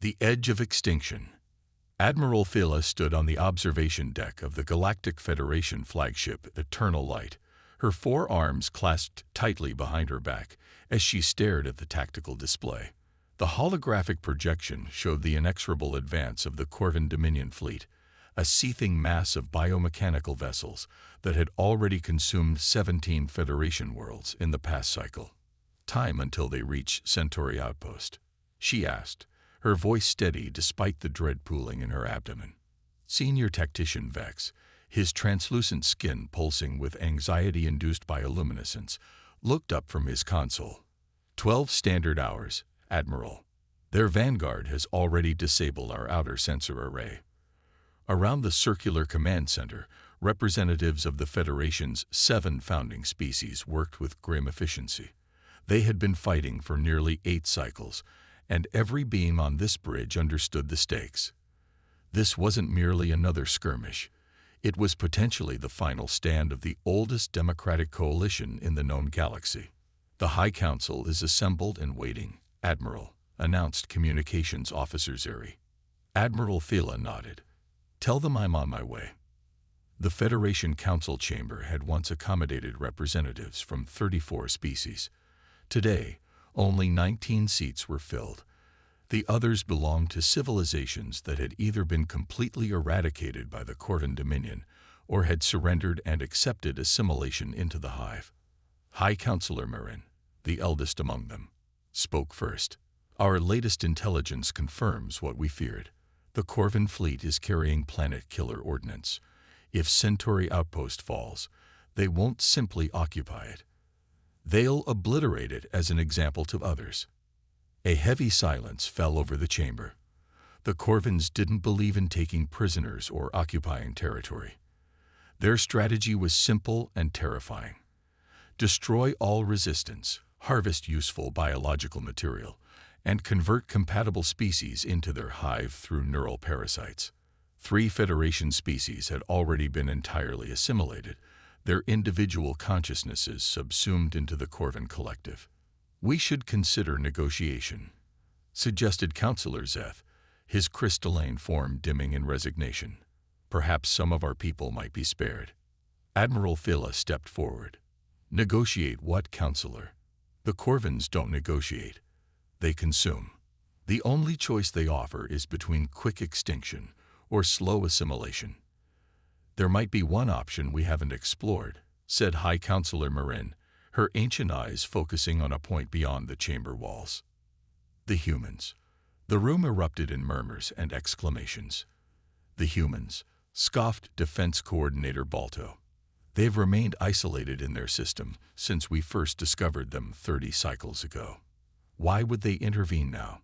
The edge of extinction. Admiral Phila stood on the observation deck of the Galactic Federation flagship Eternal Light, her forearms clasped tightly behind her back as she stared at the tactical display. The holographic projection showed the inexorable advance of the Corvan Dominion fleet, a seething mass of biomechanical vessels that had already consumed 17 Federation worlds in the past cycle. Time until they reached Centauri Outpost, she asked, her voice steady despite the dread pooling in her abdomen. Senior Tactician Vex, his translucent skin pulsing with anxiety-induced bioluminescence, looked up from his console. 12 standard hours, Admiral. Their vanguard has already disabled our outer sensor array. Around the circular command center, representatives of the Federation's 7 founding species worked with grim efficiency. They had been fighting for nearly 8 cycles, and every being on this bridge understood the stakes. This wasn't merely another skirmish. It was potentially the final stand of the oldest democratic coalition in the known galaxy. The High Council is assembled and waiting, Admiral, announced Communications Officer Zeri. Admiral Phila nodded. Tell them I'm on my way. The Federation Council chamber had once accommodated representatives from 34 species. Today, only 19 seats were filled. The others belonged to civilizations that had either been completely eradicated by the Corvan Dominion or had surrendered and accepted assimilation into the hive. High Counselor Marin, the eldest among them, spoke first. Our latest intelligence confirms what we feared. The Corvan fleet is carrying planet-killer ordnance. If Centauri Outpost falls, they won't simply occupy it. They'll obliterate it as an example to others. A heavy silence fell over the chamber. The Corvans didn't believe in taking prisoners or occupying territory. Their strategy was simple and terrifying. Destroy all resistance, harvest useful biological material, and convert compatible species into their hive through neural parasites. 3 Federation species had already been entirely assimilated, their individual consciousnesses subsumed into the Corvan collective. We should consider negotiation, suggested Counselor Zeth, his crystalline form dimming in resignation. Perhaps some of our people might be spared. Admiral Phila stepped forward. Negotiate what, Counselor? The Corvans don't negotiate. They consume. The only choice they offer is between quick extinction or slow assimilation. There might be one option we haven't explored, said High Counselor Marin, her ancient eyes focusing on a point beyond the chamber walls. The humans. The room erupted in murmurs and exclamations. The humans, scoffed Defense Coordinator Balto. They've remained isolated in their system since we first discovered them 30 cycles ago. Why would they intervene now?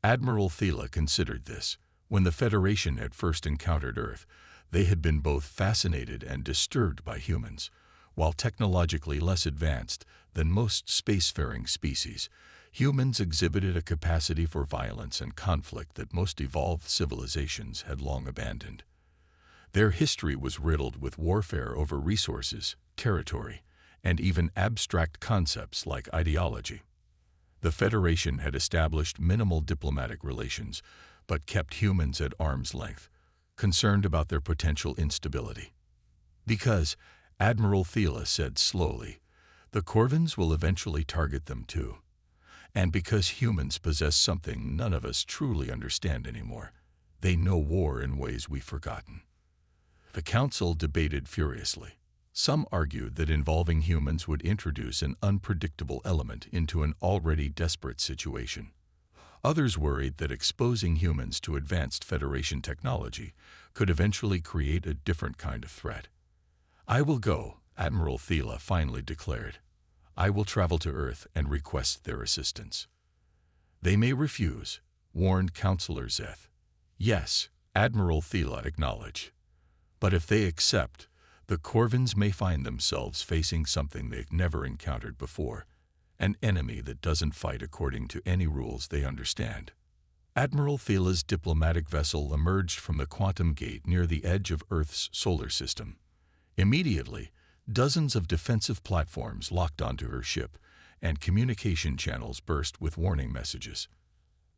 Admiral Phila considered this. When the Federation had first encountered Earth, they had been both fascinated and disturbed by humans. While technologically less advanced than most spacefaring species, humans exhibited a capacity for violence and conflict that most evolved civilizations had long abandoned. Their history was riddled with warfare over resources, territory, and even abstract concepts like ideology. The Federation had established minimal diplomatic relations, but kept humans at arm's length, concerned about their potential instability. Because, Admiral Phila said slowly, the Corvans will eventually target them too. And because humans possess something none of us truly understand anymore, they know war in ways we've forgotten. The Council debated furiously. Some argued that involving humans would introduce an unpredictable element into an already desperate situation. Others worried that exposing humans to advanced Federation technology could eventually create a different kind of threat. I will go, Admiral Phila finally declared. I will travel to Earth and request their assistance. They may refuse, warned Counselor Zeth. Yes, Admiral Phila acknowledged. But if they accept, the Corvans may find themselves facing something they've never encountered before, an enemy that doesn't fight according to any rules they understand. Admiral Phila's diplomatic vessel emerged from the quantum gate near the edge of Earth's solar system. Immediately, dozens of defensive platforms locked onto her ship, and communication channels burst with warning messages.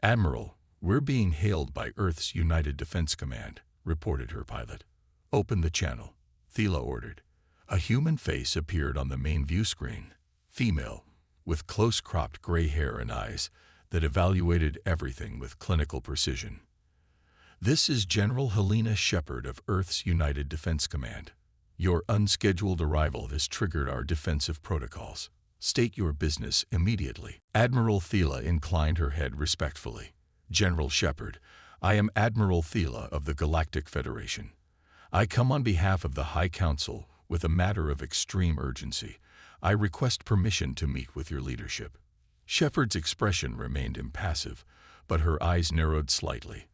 Admiral, "We're being hailed by Earth's United Defense Command," reported her pilot. "Open the channel," Thela ordered. A human face appeared on the main view screen. Female, with close-cropped gray hair and eyes that evaluated everything with clinical precision. "This is General Helena Shepard of Earth's United Defense Command. Your unscheduled arrival has triggered our defensive protocols. State your business immediately." Admiral Thela inclined her head respectfully. "General Shepard, I am Admiral Thela of the Galactic Federation. I come on behalf of the High Council with a matter of extreme urgency. I request permission to meet with your leadership." Shepard's expression remained impassive, but her eyes narrowed slightly.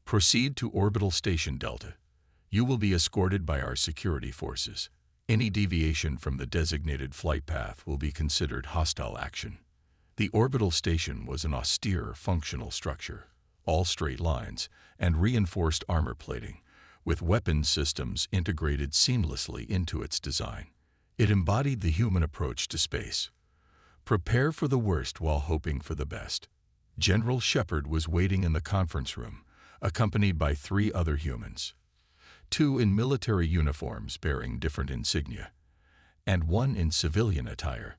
"Proceed to Orbital Station Delta. You will be escorted by our security forces. Any deviation from the designated flight path will be considered hostile action." The orbital station was an austere, functional structure, all straight lines and reinforced armor plating, with weapons systems integrated seamlessly into its design. It embodied the human approach to space. Prepare for the worst while hoping for the best. General Shepard was waiting in the conference room, accompanied by 3 other humans. 2 in military uniforms bearing different insignia, and 1 in civilian attire.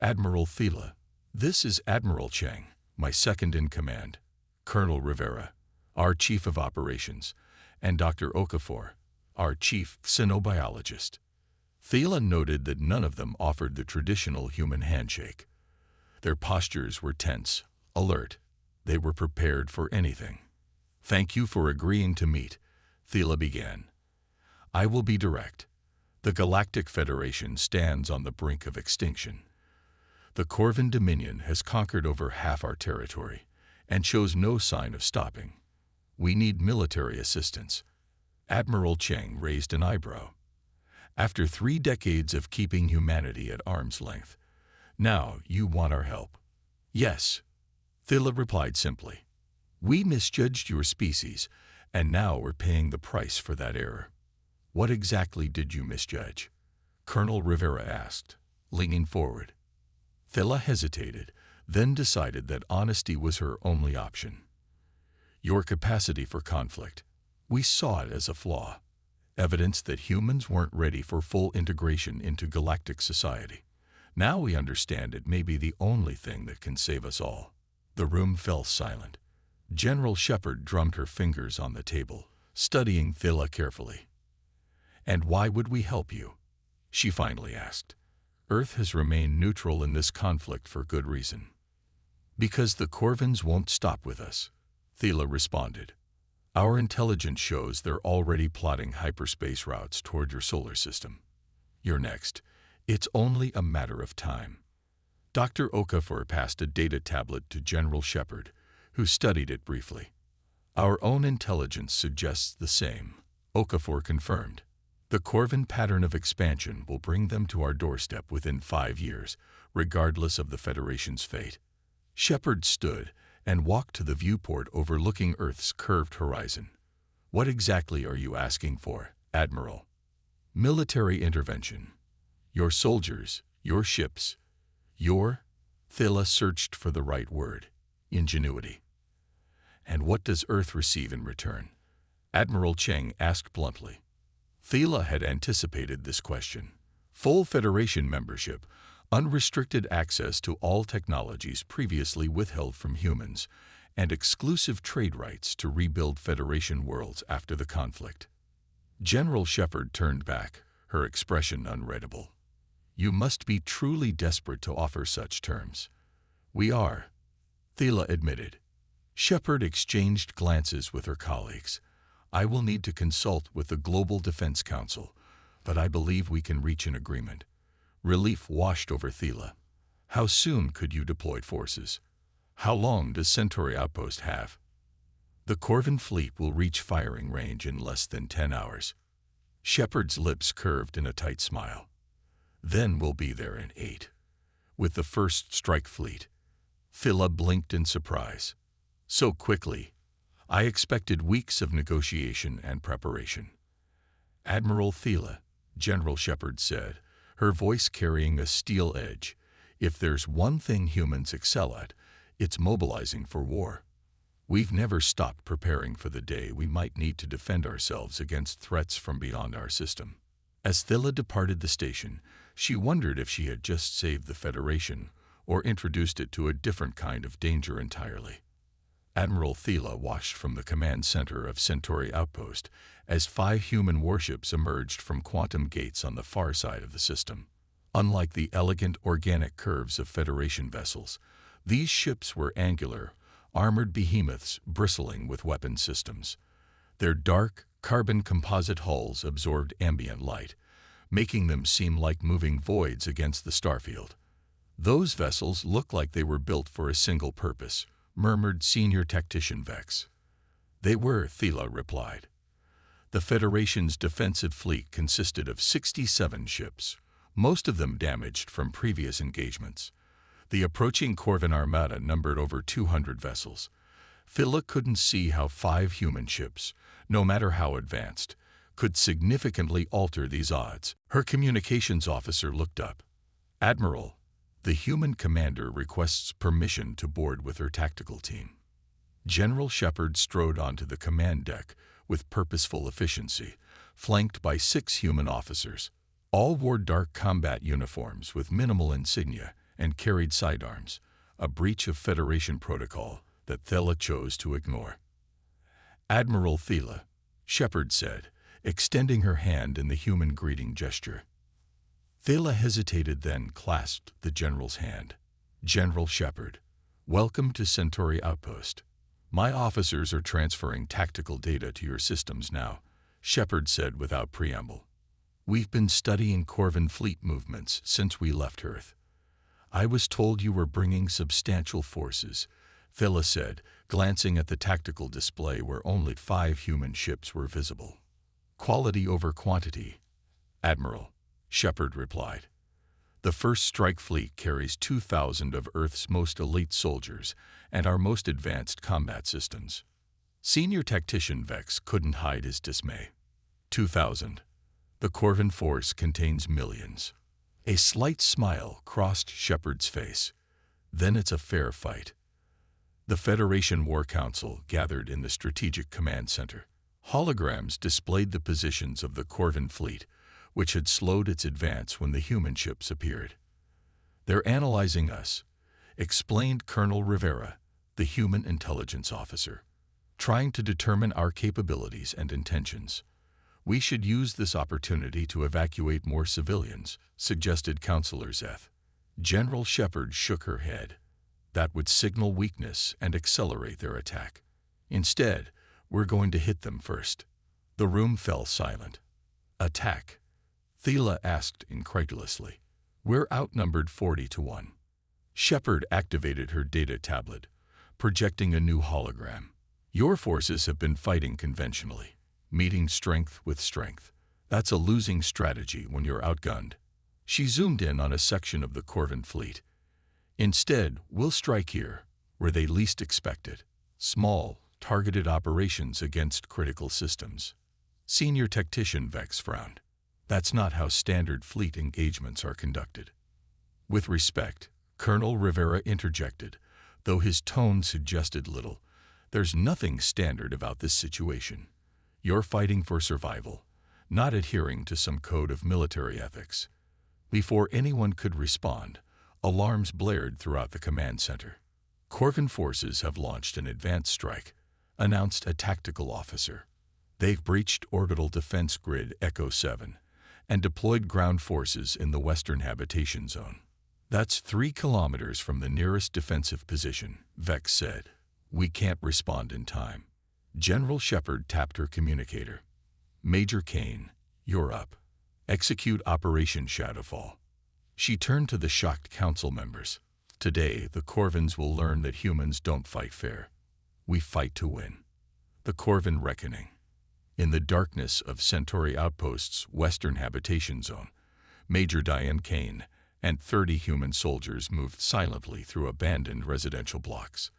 "Admiral Thela, this is Admiral Cheng, my second-in-command, Colonel Rivera, our Chief of Operations, and Dr. Okafor, our Chief Xenobiologist." Thela noted that none of them offered the traditional human handshake. Their postures were tense, alert. They were prepared for anything. "Thank you for agreeing to meet," Thela began. "I will be direct. The Galactic Federation stands on the brink of extinction. The Corvan Dominion has conquered over half our territory and shows no sign of stopping. We need military assistance." Admiral Cheng raised an eyebrow. "After 3 decades of keeping humanity at arm's length, now you want our help?" "Yes," Thela replied simply. "We misjudged your species, and now we're paying the price for that error." "What exactly did you misjudge?" Colonel Rivera asked, leaning forward. Thela hesitated, then decided that honesty was her only option. "Your capacity for conflict. We saw it as a flaw, evidence that humans weren't ready for full integration into galactic society. Now we understand it may be the only thing that can save us all." The room fell silent. General Shepard drummed her fingers on the table, studying Thela carefully. "And why would we help you?" she finally asked. "Earth has remained neutral in this conflict for good reason." "Because the Corvans won't stop with us," Thela responded. "Our intelligence shows they're already plotting hyperspace routes toward your solar system. You're next. It's only a matter of time." Dr. Okafor passed a data tablet to General Shepard, who studied it briefly. "Our own intelligence suggests the same," Okafor confirmed. "The Corvan pattern of expansion will bring them to our doorstep within 5 years, regardless of the Federation's fate." Shepard stood and walked to the viewport overlooking Earth's curved horizon. "What exactly are you asking for, Admiral?" "Military intervention. Your soldiers, your ships, your—" Thela searched for the right word. "Ingenuity." "And what does Earth receive in return?" Admiral Cheng asked bluntly. Thela had anticipated this question. Full Federation membership, unrestricted access to all technologies previously withheld from humans, and exclusive trade rights to rebuild Federation worlds after the conflict. General Shepard turned back, her expression unreadable. "You must be truly desperate to offer such terms." "We are," Thela admitted. Shepard exchanged glances with her colleagues. "I will need to consult with the Global Defense Council, but I believe we can reach an agreement." Relief washed over Thela. "How soon could you deploy forces? How long does Centauri Outpost have?" "The Corvan fleet will reach firing range in less than 10 hours. Shepard's lips curved in a tight smile. "Then we'll be there in 8. With the first strike fleet." Thela blinked in surprise. "So quickly? I expected weeks of negotiation and preparation." "Admiral Thela," General Shepard said, her voice carrying a steel edge, "if there's one thing humans excel at, it's mobilizing for war. We've never stopped preparing for the day we might need to defend ourselves against threats from beyond our system. As Thila departed the station, she wondered if she had just saved the Federation or introduced it to a different kind of danger entirely. Admiral Thila watched from the command center of Centauri Outpost as 5 human warships emerged from quantum gates on the far side of the system. Unlike the elegant organic curves of Federation vessels, these ships were angular, armored behemoths bristling with weapon systems. Their dark, carbon composite hulls absorbed ambient light, making them seem like moving voids against the starfield. "Those vessels look like they were built for a single purpose," murmured Senior Tactician Vex. "They were," Thila replied. The Federation's defensive fleet consisted of 67 ships, most of them damaged from previous engagements. The approaching Corvin armada numbered over 200 vessels. Thila couldn't see how 5 human ships, no matter how advanced, could significantly alter these odds. Her communications officer looked up. "Admiral, the human commander requests permission to board with her tactical team." General Shepard strode onto the command deck with purposeful efficiency, flanked by 6 human officers. All wore dark combat uniforms with minimal insignia and carried sidearms, a breach of Federation protocol that Thila chose to ignore. "Admiral Thila," Shepard said, extending her hand in the human greeting gesture. Thila hesitated, then clasped the general's hand. "General Shepard, welcome to Centauri Outpost. My officers are transferring tactical data to your systems now," Shepard said without preamble. "We've been studying Corvin fleet movements since we left Earth." "I was told you were bringing substantial forces," Thila said, glancing at the tactical display where only 5 human ships were visible. "Quality over quantity, Admiral," Shepard replied. "The First Strike Fleet carries 2,000 of Earth's most elite soldiers and our most advanced combat systems." Senior Tactician Vex couldn't hide his dismay. 2,000. The Corvin force contains millions. A slight smile crossed Shepard's face. "Then it's a fair fight." The Federation War Council gathered in the Strategic Command Center. Holograms displayed the positions of the Corvin fleet, which had slowed its advance when the human ships appeared. "They're analyzing us," explained Colonel Rivera, the human intelligence officer, "trying to determine our capabilities and intentions." "We should use this opportunity to evacuate more civilians," suggested Counselor Zeth. General Shepard shook her head. "That would signal weakness and accelerate their attack. Instead, we're going to hit them first." The room fell silent. "Attack?" Thila asked incredulously. "We're outnumbered 40-1. Shepard activated her data tablet, projecting a new hologram. "Your forces have been fighting conventionally, meeting strength with strength. That's a losing strategy when you're outgunned." She zoomed in on a section of the Corvin fleet. "Instead, we'll strike here, where they least expect it. Small, targeted operations against critical systems." Senior Tactician Vex frowned. "That's not how standard fleet engagements are conducted." "With respect," Colonel Rivera interjected, though his tone suggested little, "there's nothing standard about this situation. You're fighting for survival, not adhering to some code of military ethics." Before anyone could respond, alarms blared throughout the command center. "Corvin forces have launched an advanced strike," announced a tactical officer. "They've breached orbital defense grid Echo 7 and deployed ground forces in the western habitation zone." "That's 3 kilometers from the nearest defensive position," Vex said. "We can't respond in time." General Shepard tapped her communicator. "Major Kane, you're up. Execute Operation Shadowfall." She turned to the shocked council members. "Today, the Corvins will learn that humans don't fight fair. We fight to win." The Corvin Reckoning. In the darkness of Centauri Outpost's western habitation zone, Major Diane Kane and 30 human soldiers moved silently through abandoned residential blocks.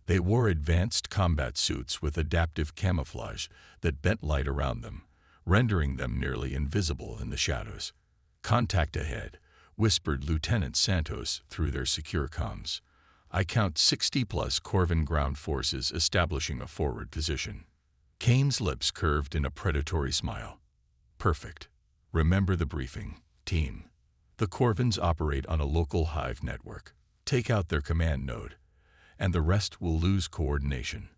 They wore advanced combat suits with adaptive camouflage that bent light around them, rendering them nearly invisible in the shadows. "Contact ahead," whispered Lieutenant Santos through their secure comms. I count 60-plus Corvin ground forces establishing a forward position. Kane's lips curved in a predatory smile. Perfect. Remember the briefing, team. The Corvins operate on a local hive network. Take out their command node, and the rest will lose coordination.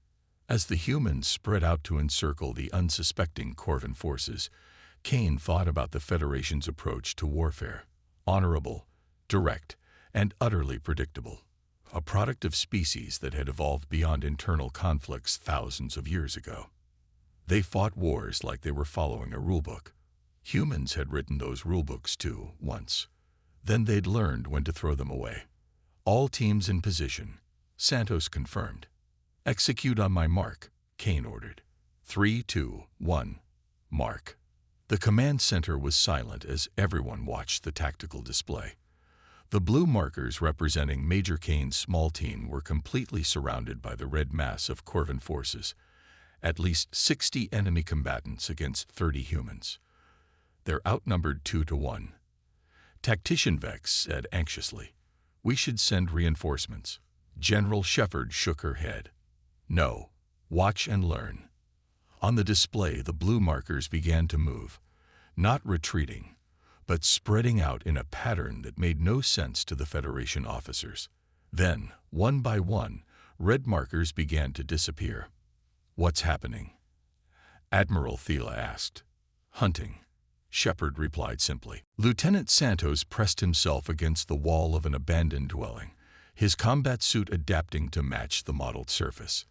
As the humans spread out to encircle the unsuspecting Corvin forces, Kane thought about the Federation's approach to warfare. Honorable, direct, and utterly predictable. A product of species that had evolved beyond internal conflicts thousands of years ago. They fought wars like they were following a rulebook. Humans had written those rulebooks too, once. Then they'd learned when to throw them away. All teams in position. Santos confirmed. Execute on my mark, Kane ordered. 3, 2, 1, mark. The command center was silent as everyone watched the tactical display. The blue markers representing Major Kane's small team were completely surrounded by the red mass of Corvin forces. At least 60 enemy combatants against 30 humans. They're outnumbered 2 to 1. Tactician Vex said anxiously, "We should send reinforcements." General Shepard shook her head. "No. Watch and learn." On the display, the blue markers began to move, not retreating, but spreading out in a pattern that made no sense to the Federation officers. Then, one by one, red markers began to disappear. "What's happening?" Admiral Thela asked. "Hunting," Shepard replied simply. Lieutenant Santos pressed himself against the wall of an abandoned dwelling, his combat suit adapting to match the modeled surface.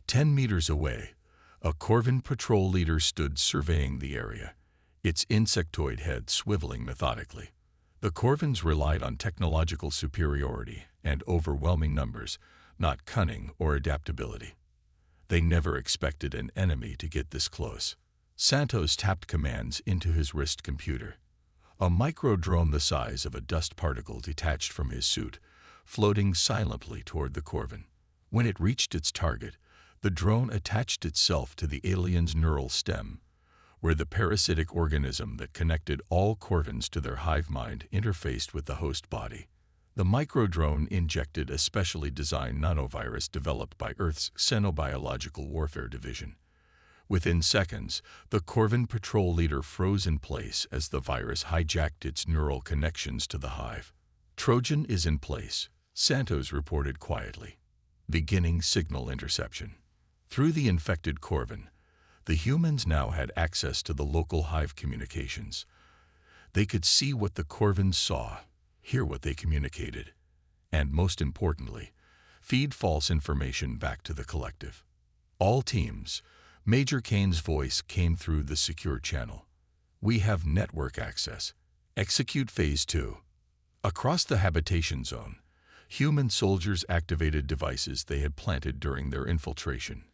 10 meters away, a Corvin patrol leader stood surveying the area, its insectoid head swiveling methodically. The Corvins relied on technological superiority and overwhelming numbers, not cunning or adaptability. They never expected an enemy to get this close. Santos tapped commands into his wrist computer. A micro-drone the size of a dust particle detached from his suit, floating silently toward the Corvin. When it reached its target, the drone attached itself to the alien's neural stem, where the parasitic organism that connected all Corvins to their hive mind interfaced with the host body. The micro-drone injected a specially designed nanovirus developed by Earth's Xenobiological Warfare Division. Within seconds, the Corvin patrol leader froze in place as the virus hijacked its neural connections to the hive. "Trojan is in place," Santos reported quietly. Beginning signal interception. Through the infected Corvin, the humans now had access to the local hive communications. They could see what the Corvins saw, hear what they communicated, and most importantly, feed false information back to the collective. All teams, Major Kane's voice came through the secure channel. "We have network access. Execute Phase 2. Across the habitation zone, human soldiers activated devices they had planted during their infiltration.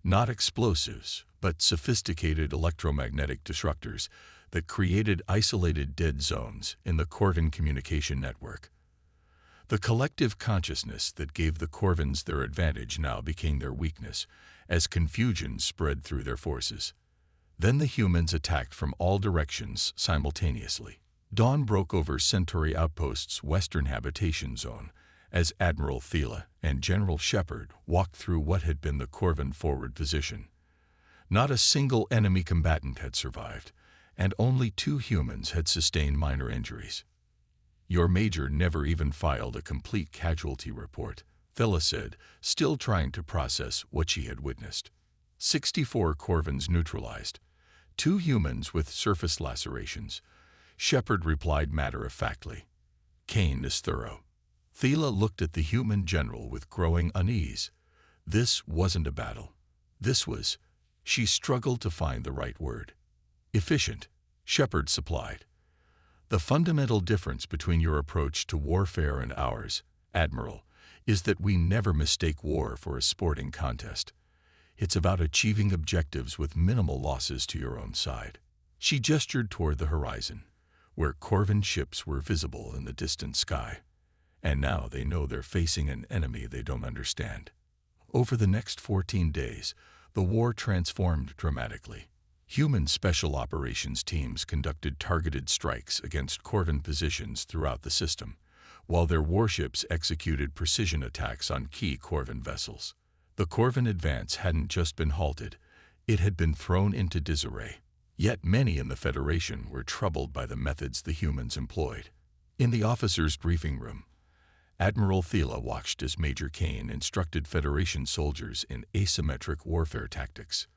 Not explosives, but sophisticated electromagnetic disruptors that created isolated dead zones in the Corvin communication network. The collective consciousness that gave the Corvins their advantage now became their weakness, as confusion spread through their forces. Then the humans attacked from all directions simultaneously. Dawn broke over Centauri Outpost's western habitation zone, as Admiral Thela and General Shepard walked through what had been the Corvin forward position. Not a single enemy combatant had survived, and only 2 humans had sustained minor injuries. "Your major never even filed a complete casualty report," Thela said, still trying to process what she had witnessed. 64 Corvins neutralized, 2 humans with surface lacerations. Shepard replied matter-of-factly. "Kane is thorough." Thela looked at the human general with growing unease. This wasn't a battle. This was, she struggled to find the right word. "Efficient," Shepard supplied. "The fundamental difference between your approach to warfare and ours, Admiral, is that we never mistake war for a sporting contest. It's about achieving objectives with minimal losses to your own side." She gestured toward the horizon, where Corvin ships were visible in the distant sky. And now they know they're facing an enemy they don't understand. Over the next 14 days, the war transformed dramatically. Human special operations teams conducted targeted strikes against Corvin positions throughout the system, while their warships executed precision attacks on key Corvin vessels. The Corvin advance hadn't just been halted, it had been thrown into disarray. Yet many in the Federation were troubled by the methods the humans employed. In the officers' briefing room, Admiral Thela watched as Major Kane instructed Federation soldiers in asymmetric warfare tactics.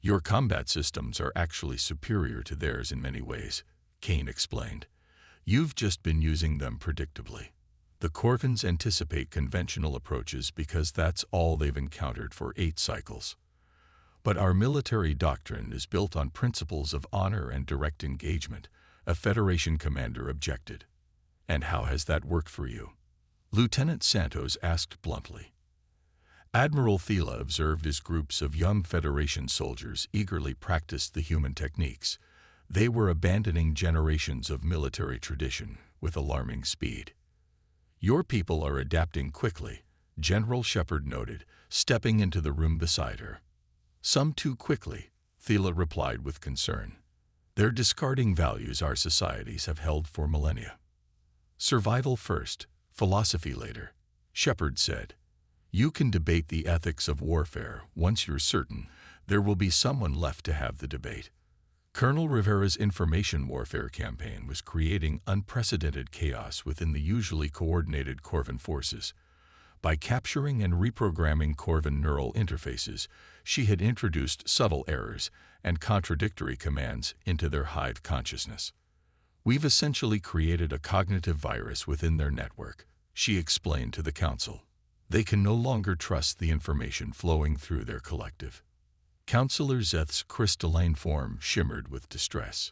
"Your combat systems are actually superior to theirs in many ways," Kane explained. "You've just been using them predictably. The Corvins anticipate conventional approaches because that's all they've encountered for 8 cycles. But our military doctrine is built on principles of honor and direct engagement," a Federation commander objected. "And how has that worked for you?" Lieutenant Santos asked bluntly. Admiral Thela observed as groups of young Federation soldiers eagerly practiced the human techniques. They were abandoning generations of military tradition with alarming speed. "Your people are adapting quickly," General Shepard noted, stepping into the room beside her. "Some too quickly," Thela replied with concern. "They're discarding values our societies have held for millennia." "Survival first, philosophy later," Shepard said. "You can debate the ethics of warfare once you're certain there will be someone left to have the debate." Colonel Rivera's information warfare campaign was creating unprecedented chaos within the usually coordinated Corvin forces. By capturing and reprogramming Corvin neural interfaces, she had introduced subtle errors and contradictory commands into their hive consciousness. "We've essentially created a cognitive virus within their network," she explained to the Council. "They can no longer trust the information flowing through their collective." Councillor Zeth's crystalline form shimmered with distress.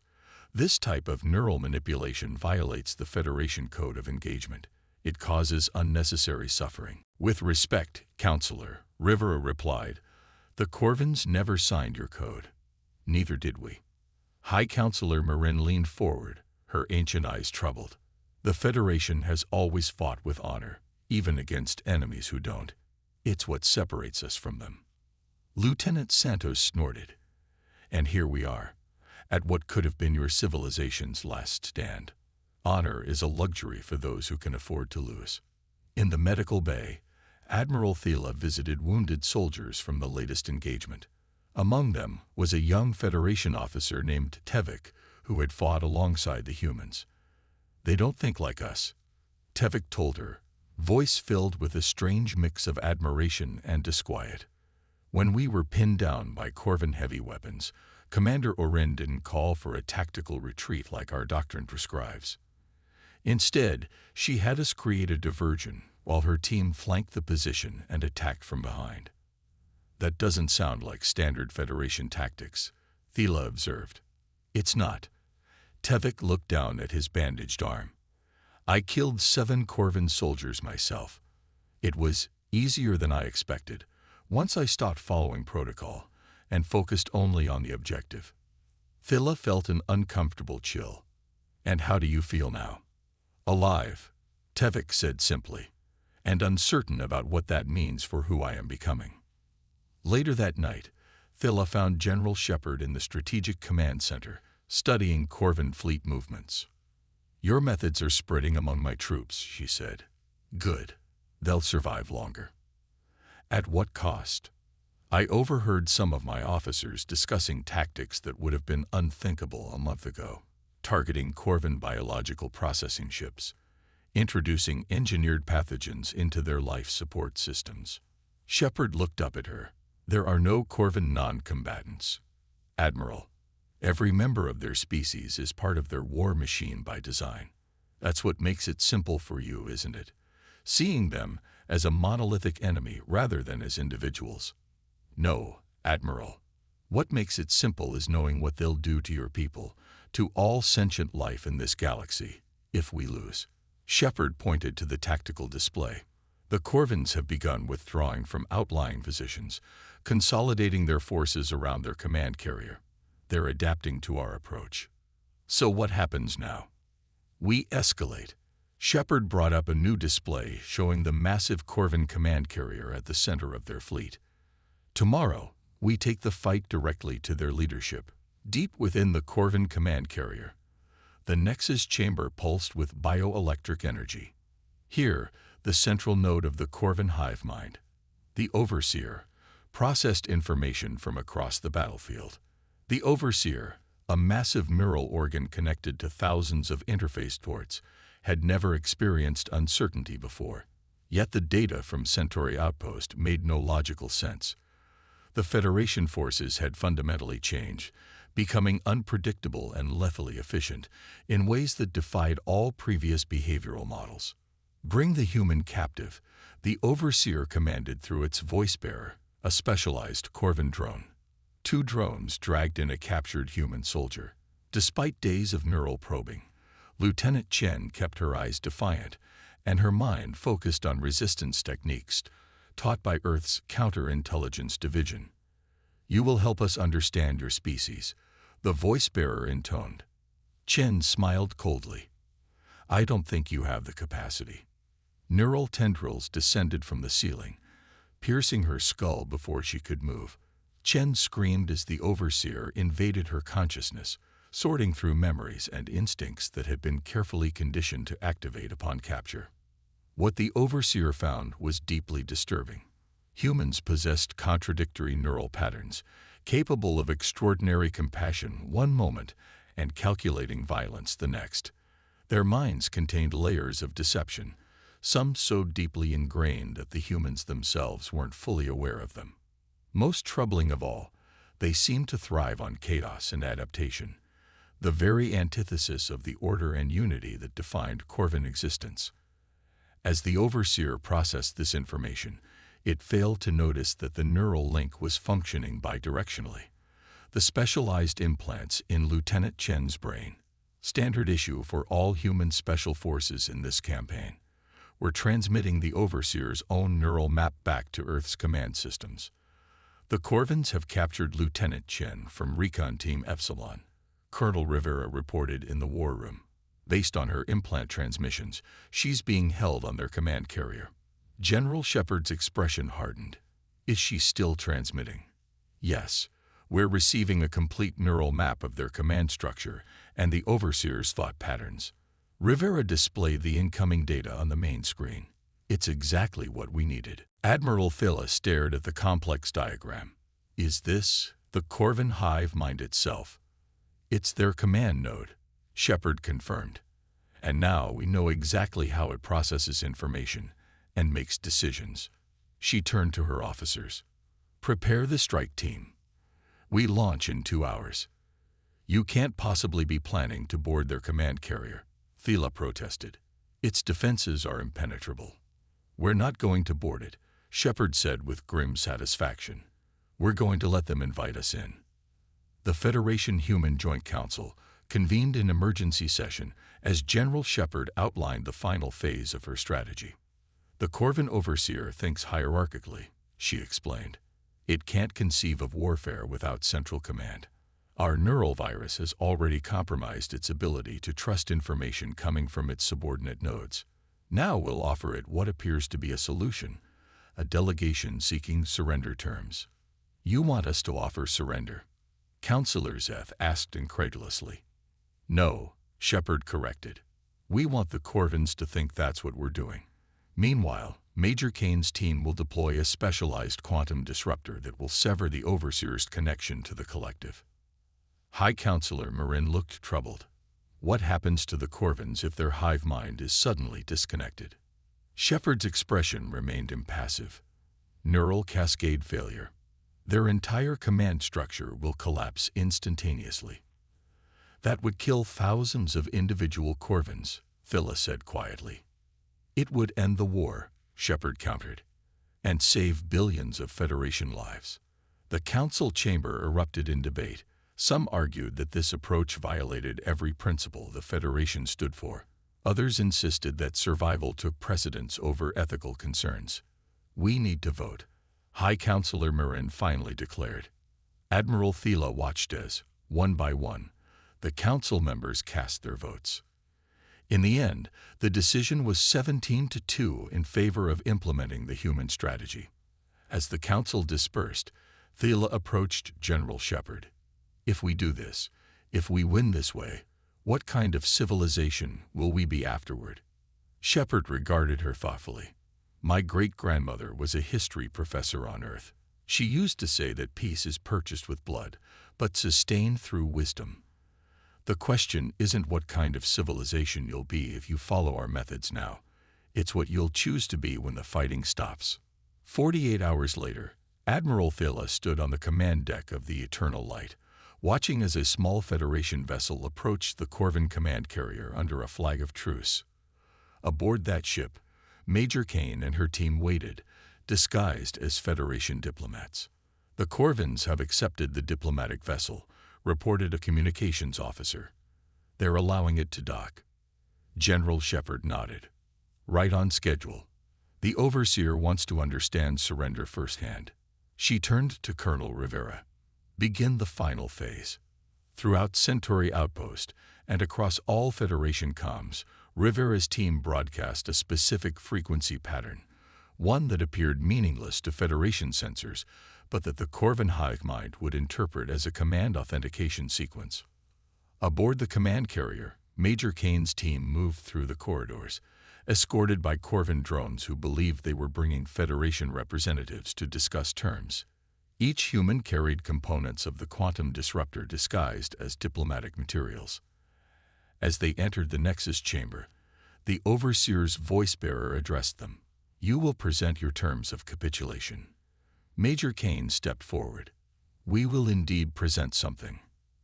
"This type of neural manipulation violates the Federation Code of Engagement. It causes unnecessary suffering." "With respect, Councillor," Rivera replied, "the Corvins never signed your code. Neither did we." High Councillor Marin leaned forward, her ancient eyes troubled. "The Federation has always fought with honor, even against enemies who don't. It's what separates us from them." Lieutenant Santos snorted. "And here we are, at what could have been your civilization's last stand. Honor is a luxury for those who can afford to lose." In the medical bay, Admiral Thela visited wounded soldiers from the latest engagement. Among them was a young Federation officer named Tevik, who had fought alongside the humans. "They don't think like us," Tevik told her, voice filled with a strange mix of admiration and disquiet. "When we were pinned down by Corvin heavy weapons, Commander Orin didn't call for a tactical retreat like our doctrine prescribes. Instead, she had us create a diversion while her team flanked the position and attacked from behind." "That doesn't sound like standard Federation tactics," Thela observed. "It's not." Tevik looked down at his bandaged arm. "I killed 7 Corvin soldiers myself. It was easier than I expected, once I stopped following protocol and focused only on the objective." Thela felt an uncomfortable chill. "And how do you feel now?" "Alive," Tevik said simply, "and uncertain about what that means for who I am becoming." Later that night, Thela found General Shepard in the Strategic Command Center, studying Corvin fleet movements. "Your methods are spreading among my troops," she said. "Good. They'll survive longer." "At what cost?" "I overheard some of my officers discussing tactics that would have been unthinkable a month ago. Targeting Corvin biological processing ships, introducing engineered pathogens into their life support systems." Shepard looked up at her. "There are no Corvin non-combatants, Admiral. Every member of their species is part of their war machine by design. That's what makes it simple for you, isn't it? Seeing them as a monolithic enemy rather than as individuals." "No, Admiral. What makes it simple is knowing what they'll do to your people, to all sentient life in this galaxy, if we lose." Shepard pointed to the tactical display. "The Corvins have begun withdrawing from outlying positions, consolidating their forces around their command carrier. They're adapting to our approach." "So what happens now?" "We escalate." Shepard brought up a new display showing the massive Corvin command carrier at the center of their fleet. "Tomorrow, we take the fight directly to their leadership, deep within the Corvin command carrier. The Nexus chamber pulsed with bioelectric energy. Here, the central node of the Corvin hive mind, the overseer, processed information from across the battlefield. The overseer, a massive neural organ connected to thousands of interface ports, had never experienced uncertainty before. Yet the data from Centauri Outpost made no logical sense. The Federation forces had fundamentally changed, becoming unpredictable and lethally efficient in ways that defied all previous behavioral models. Bring the human captive, the overseer commanded through its voice-bearer, a specialized Corvin drone. 2 drones dragged in a captured human soldier. Despite days of neural probing, Lieutenant Chen kept her eyes defiant and her mind focused on resistance techniques taught by Earth's Counterintelligence Division. "You will help us understand your species," the voice-bearer intoned. Chen smiled coldly. "I don't think you have the capacity." Neural tendrils descended from the ceiling, piercing her skull before she could move. Chen screamed as the overseer invaded her consciousness, sorting through memories and instincts that had been carefully conditioned to activate upon capture. What the overseer found was deeply disturbing. Humans possessed contradictory neural patterns, capable of extraordinary compassion one moment and calculating violence the next. Their minds contained layers of deception, some so deeply ingrained that the humans themselves weren't fully aware of them. Most troubling of all, they seemed to thrive on chaos and adaptation, the very antithesis of the order and unity that defined Corvin existence. As the overseer processed this information, it failed to notice that the neural link was functioning bidirectionally. The specialized implants in Lieutenant Chen's brain, standard issue for all human special forces in this campaign, were transmitting the overseer's own neural map back to Earth's command systems. "The Corvins have captured Lieutenant Chen from Recon Team Epsilon," Colonel Rivera reported in the war room. "Based on her implant transmissions, she's being held on their command carrier." General Shepard's expression hardened. "Is she still transmitting?" "Yes. We're receiving a complete neural map of their command structure and the overseer's thought patterns." Rivera displayed the incoming data on the main screen. "It's exactly what we needed." Admiral Phila stared at the complex diagram. "Is this the Corvin hive mind itself?" "It's their command node," Shepard confirmed. "And now we know exactly how it processes information and makes decisions." She turned to her officers. "Prepare the strike team. We launch in 2 hours." "You can't possibly be planning to board their command carrier," Phila protested. "Its defenses are impenetrable." "We're not going to board it," Shepard said with grim satisfaction. "We're going to let them invite us in." The Federation Human Joint Council convened an emergency session as General Shepard outlined the final phase of her strategy. "The Corvin overseer thinks hierarchically," she explained. "It can't conceive of warfare without central command. Our neural virus has already compromised its ability to trust information coming from its subordinate nodes. Now we'll offer it what appears to be a solution, a delegation seeking surrender terms." "You want us to offer surrender?" Counselor Zeth asked incredulously. "No," Shepard corrected. "We want the Corvins to think that's what we're doing. Meanwhile, Major Kane's team will deploy a specialized quantum disruptor that will sever the overseer's connection to the collective." High Counselor Marin looked troubled. "What happens to the Corvins if their hive mind is suddenly disconnected?" Shepard's expression remained impassive. "Neural cascade failure. Their entire command structure will collapse instantaneously." "That would kill thousands of individual Corvins," Phila said quietly. "It would end the war," Shepard countered, "and save billions of Federation lives." The council chamber erupted in debate. Some argued that this approach violated every principle the Federation stood for. Others insisted that survival took precedence over ethical concerns. "We need to vote," High Counselor Marin finally declared. Admiral Phila watched as, one by one, the council members cast their votes. In the end, the decision was 17-2 in favor of implementing the human strategy. As the council dispersed, Phila approached General Shepard. "If we do this, if we win this way, what kind of civilization will we be afterward?" Shepard regarded her thoughtfully. My great-grandmother was a history professor on Earth. She used to say that peace is purchased with blood, but sustained through wisdom. The question isn't what kind of civilization you'll be if you follow our methods now. It's what you'll choose to be when the fighting stops. 48 hours later, Admiral Thila stood on the command deck of the Eternal Light, watching as a small Federation vessel approached the Corvin command carrier under a flag of truce. Aboard that ship, Major Kane and her team waited, disguised as Federation diplomats. The Corvins have accepted the diplomatic vessel, reported a communications officer. They're allowing it to dock. General Shepard nodded. Right on schedule. The Overseer wants to understand surrender firsthand. She turned to Colonel Rivera. Begin the final phase. Throughout Centauri Outpost and across all Federation comms, Rivera's team broadcast a specific frequency pattern, one that appeared meaningless to Federation sensors, but that the Corvin hive mind would interpret as a command authentication sequence. Aboard the command carrier, Major Kane's team moved through the corridors, escorted by Corvin drones who believed they were bringing Federation representatives to discuss terms. Each human carried components of the quantum disruptor disguised as diplomatic materials. As they entered the Nexus chamber, the Overseer's voice-bearer addressed them. You will present your terms of capitulation. Major Kane stepped forward. We will indeed present something.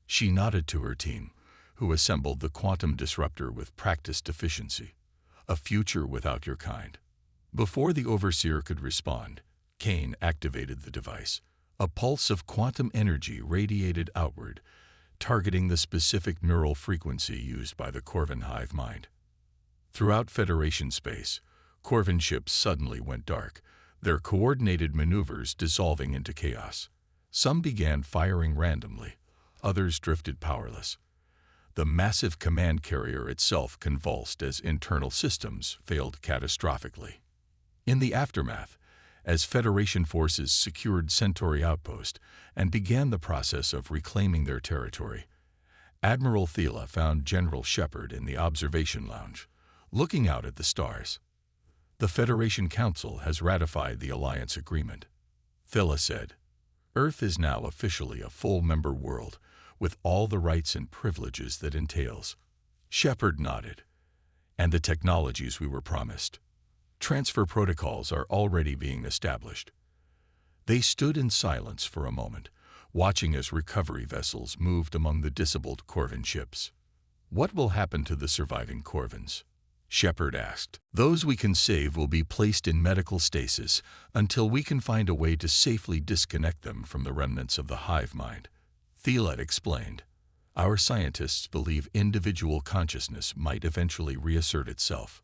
She nodded to her team, who assembled the quantum disruptor with practiced efficiency. A future without your kind. Before the Overseer could respond, Kane activated the device. A pulse of quantum energy radiated outward, targeting the specific neural frequency used by the Corvin hive mind. Throughout Federation space, Corvin ships suddenly went dark, their coordinated maneuvers dissolving into chaos. Some began firing randomly, others drifted powerless. The massive command carrier itself convulsed as internal systems failed catastrophically. In the aftermath, as Federation forces secured Centauri Outpost and began the process of reclaiming their territory, Admiral Thila found General Shepard in the observation lounge, looking out at the stars. The Federation Council has ratified the alliance agreement. Thila said, Earth is now officially a full-member world, with all the rights and privileges that entails. Shepard nodded. And the technologies we were promised. Transfer protocols are already being established. They stood in silence for a moment, watching as recovery vessels moved among the disabled Corvin ships. What will happen to the surviving Corvins? Shepard asked. Those we can save will be placed in medical stasis until we can find a way to safely disconnect them from the remnants of the hive mind. Thila explained. Our scientists believe individual consciousness might eventually reassert itself.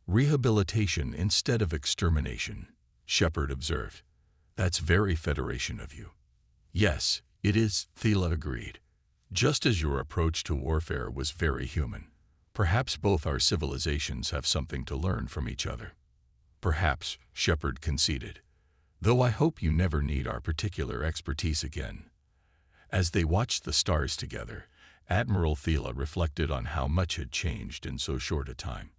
Rehabilitation instead of extermination, Shepard observed. That's very Federation of you. Yes, it is, Thila agreed. Just as your approach to warfare was very human. Perhaps both our civilizations have something to learn from each other. Perhaps, Shepard conceded. Though I hope you never need our particular expertise again. As they watched the stars together, Admiral Thila reflected on how much had changed in so short a time.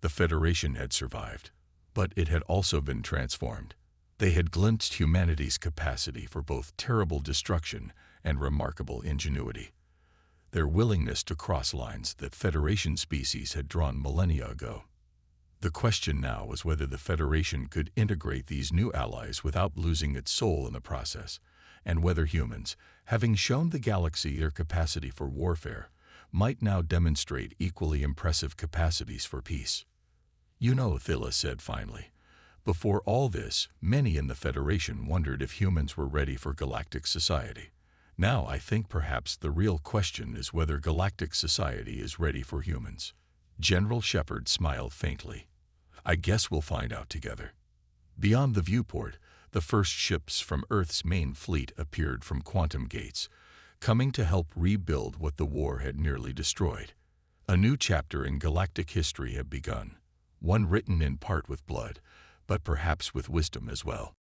The Federation had survived, but it had also been transformed. They had glimpsed humanity's capacity for both terrible destruction and remarkable ingenuity. Their willingness to cross lines that Federation species had drawn millennia ago. The question now was whether the Federation could integrate these new allies without losing its soul in the process, and whether humans, having shown the galaxy their capacity for warfare, might now demonstrate equally impressive capacities for peace. You know, Thila said finally, before all this, many in the Federation wondered if humans were ready for galactic society. Now I think perhaps the real question is whether galactic society is ready for humans. General Shepard smiled faintly. I guess we'll find out together. Beyond the viewport, the first ships from Earth's main fleet appeared from quantum gates, coming to help rebuild what the war had nearly destroyed. A new chapter in galactic history had begun, one written in part with blood, but perhaps with wisdom as well.